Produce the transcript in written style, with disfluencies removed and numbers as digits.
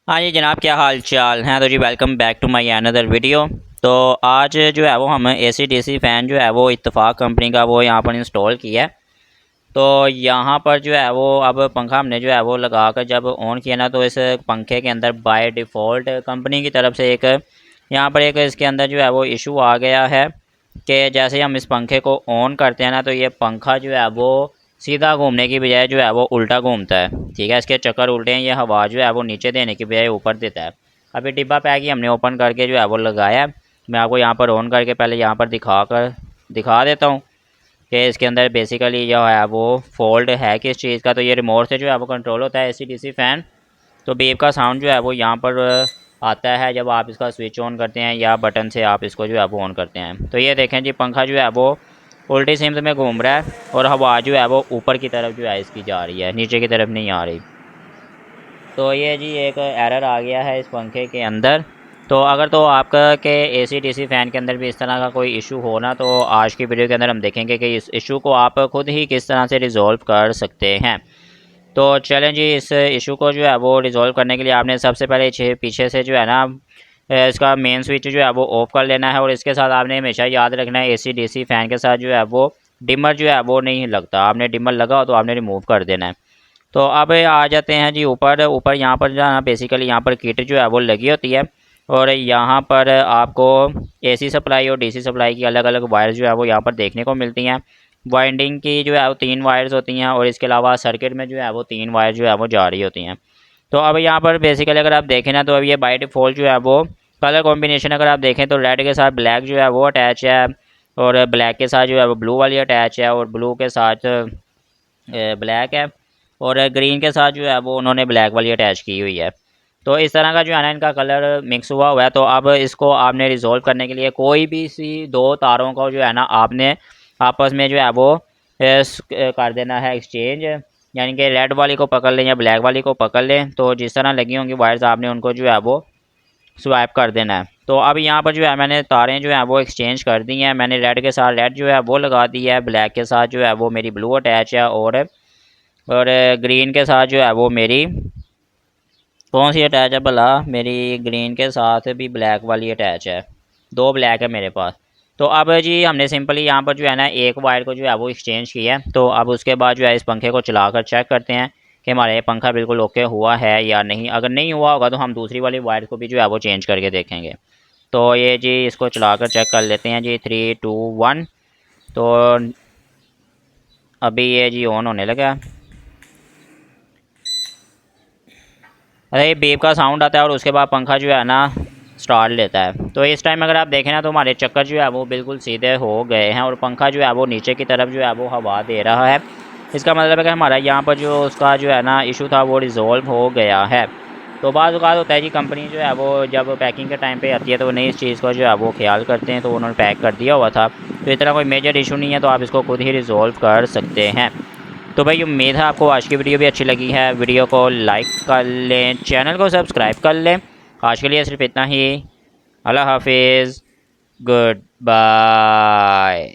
हाँ जी जनाब, क्या हाल चाल हैं। तो जी welcome back to my another video. तो आज जो है वो हम एसी डीसी फ़ैन जो है वो इत्तेफाक कंपनी का वो यहाँ पर इंस्टॉल किया है। तो यहाँ पर जो है वो अब पंखा हमने जो है वो लगा कर जब ऑन किया ना, तो इस पंखे के अंदर बाय डिफ़ॉल्ट कंपनी की तरफ से एक यहाँ पर एक इसके अंदर जो है वो इशू आ गया है कि जैसे हम इस पंखे को ऑन करते हैं ना, तो ये पंखा जो है वो सीधा घूमने की बजाय जो है वो उल्टा घूमता है। ठीक है, इसके चक्कर उल्टे हैं। ये हवा जो है वो नीचे देने की बजाय ऊपर देता है। अभी डिब्बा पैक ही हमने ओपन करके जो है वो लगाया है। मैं आपको यहाँ पर ऑन करके पहले यहाँ पर दिखा देता हूँ कि इसके अंदर बेसिकली जो है वो फॉल्ट है किस चीज़ का। तो ये रिमोट से जो है वो कंट्रोल होता है एसी डीसी फ़ैन। तो बीप का साउंड जो है वो यहाँ पर आता है जब आप इसका स्विच ऑन करते हैं या बटन से आप इसको जो है वो ऑन करते हैं। तो ये देखें जी, पंखा जो है वो उल्टी सिमत में घूम रहा है और हवा जो है वो ऊपर की तरफ जो है इसकी जा रही है, नीचे की तरफ नहीं आ रही। तो ये जी एक एरर आ गया है इस पंखे के अंदर। तो अगर तो आपका के एसी डीसी फ़ैन के अंदर भी इस तरह का कोई इशू हो ना, तो आज की वीडियो के अंदर हम देखेंगे कि इस इशू को आप खुद ही किस तरह से रिज़ॉल्व कर सकते हैं। तो चलें जी, इस इशू को जो है वो रिज़ॉल्व करने के लिए आपने सबसे पहले पीछे से जो है ना इसका मेन स्विच जो है वो ऑफ़ कर लेना है। और इसके साथ आपने हमेशा याद रखना है एसी डीसी फ़ैन के साथ जो है वो डिमर जो है वो नहीं लगता। आपने डिमर लगा हो तो आपने रिमूव कर देना है। तो अब आ जाते हैं जी ऊपर ऊपर यहाँ पर जो है ना, बेसिकली यहाँ पर किट जो है वो लगी होती है। और यहाँ पर आपको एसी सप्लाई और डीसी सप्लाई की अलग अलग वायर जो है वो यहाँ पर देखने को मिलती हैं। वाइंडिंग की जो है वो 3 वायर्स होती हैं और इसके अलावा सर्किट में जो है वो 3 वायर जो है वो जा रही होती हैं। तो अब यहाँ पर बेसिकली अगर आप देखें ना, तो अब ये बाय डिफ़ॉल्ट जो है वो कलर कॉम्बिनेशन अगर आप देखें तो रेड के साथ ब्लैक जो है वो अटैच है, और ब्लैक के साथ जो है वो ब्लू वाली अटैच है, और ब्लू के साथ ब्लैक है, और ग्रीन के साथ जो है वो उन्होंने ब्लैक वाली अटैच की हुई है। तो इस तरह का जो है ना इनका कलर मिक्स हुआ हुआ है। तो अब इसको आपने रिज़ॉल्व करने के लिए कोई भी सी 2 तारों को जो है ना आपने आपस में जो है वो कर देना है एक्सचेंज। यानी कि रेड वाली को पकड़ लें या ब्लैक वाली को पकड़ लें, तो जिस तरह लगी होंगी वायर्स आपने उनको जो है वो स्वाइप कर देना है। तो अब यहाँ पर जो है मैंने तारें जो हैं वो एक्सचेंज कर दी हैं। मैंने रेड के साथ रेड जो है वो लगा दी है, ब्लैक के साथ जो है वो मेरी ब्लू अटैच है, और ग्रीन के साथ जो है वो मेरी कौन सी अटैच है भला, मेरी ग्रीन के साथ भी ब्लैक वाली अटैच है। 2 ब्लैक है मेरे पास। तो अब जी हमने सिंपली यहाँ पर जो है ना एक वायर को जो है वो एक्सचेंज किया है। तो अब उसके बाद जो है इस पंखे को चलाकर चेक करते हैं कि हमारा ये पंखा बिल्कुल ओके हुआ है या नहीं। अगर नहीं हुआ होगा तो हम दूसरी वाली वायर को भी जो है वो चेंज करके देखेंगे। तो ये जी इसको चलाकर चेक कर लेते हैं जी, 3 2 1। तो अभी ये जी ऑन होने लगा। अरे बीप का साउंड आता है और उसके बाद पंखा जो है ना स्टार्ट लेता है। तो इस टाइम अगर आप देखें ना, तो हमारे चक्कर जो है वो बिल्कुल सीधे हो गए हैं और पंखा जो है वो नीचे की तरफ जो है वो हवा दे रहा है। इसका मतलब है कि हमारा यहाँ पर जो उसका जो है ना इशू था वो रिज़ॉल्व हो गया है। तो बाज़ औक़ात होता है जी, कंपनी जो है वो जब पैकिंग के टाइम पे आती है तो नहीं इस चीज़ का जो है वो ख्याल करते हैं, तो उन्होंने पैक कर दिया हुआ था। तो इतना कोई मेजर इशू नहीं है, तो आप इसको खुद ही रिज़ॉल्व कर सकते हैं। तो भाई उम्मीद है आपको आज की वीडियो भी अच्छी लगी है। वीडियो को लाइक कर लें, चैनल को सब्सक्राइब कर लें। आज के लिए सिर्फ इतना ही। अल्लाह हाफिज़, गुड बाय।